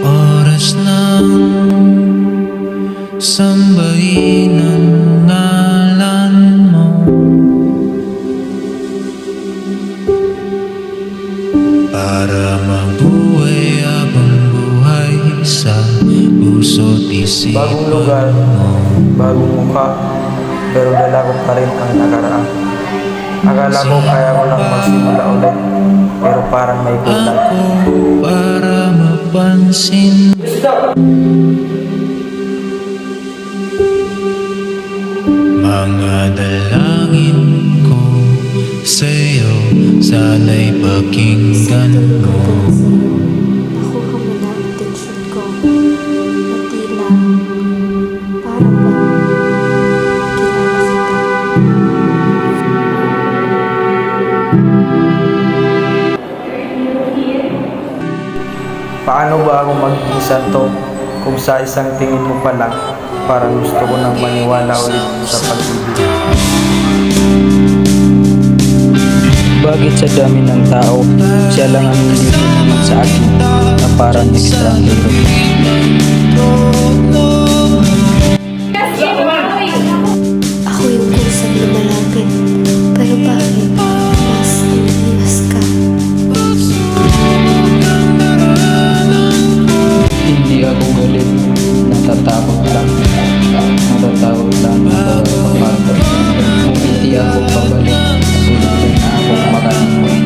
Oras ng sambahin ang ngalan mo, para mabuhay habang buhay sa puso't isipan Bagong lugar, mo. bagong mukha, pero dala ko pa rin ang nakaraan. Akala ko kaya ko lang magsimula ulit, pero parang may kulang. Ako para mapansin mga dalangin ko sa'yo, sana'y pakinggan mo. Nakuha mo na ang atensyon ko na tila para bang kilala kita. Paano ba ako magiging santo kung sa isang tingin mo pa lang, parang gusto ko nang maniwala ulit sa pag-ibig? Bakit sa dami ng tao, siya lang ang hindi tumingin sa akin na parang ekstranghero? Ako yung kusang lumalapit, pero bakit mas umiwas ka? Hindi ako galit, natatakot lang na bawal papagod. Kung hindi ako pabalik, sulit na akong makalimot.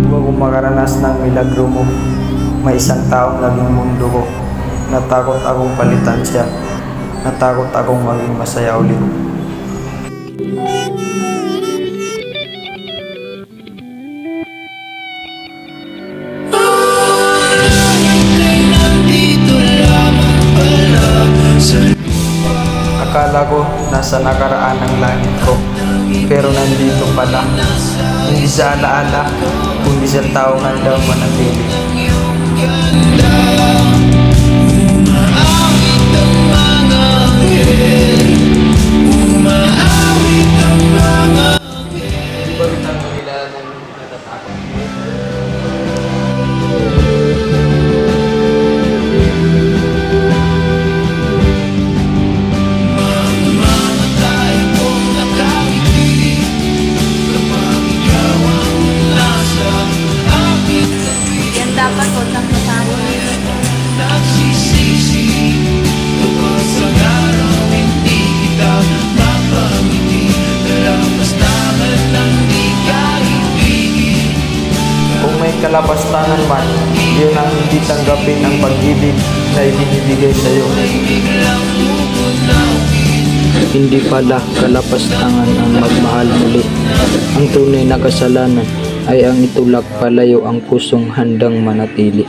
Huwag akong makaranas ng milagro mo. May isang taong naging mundo ko. Natakot akong palitan siya. Natakot akong maging masaya ulit. Akala ko nasa nakaraan ang langit ko, pero nandito pala. Hindi sa alaala, kundi sa taong handang manatili. Di ba kita kilala ng natatakot? Yan dapat huwag kang matalo. Nagsisisi kapag sa araw hindi kita mapangiti, kalapastangan ng di kaibigin. Kung may kalapastangan man, yun ang hindi tanggapin ang pag-ibig na ibinibigay sa iyo. Hindi pala kalapastangan ang magmahal muli. Ang tunay na kasalanan ay ang itulak palayo ang pusong handang manatili.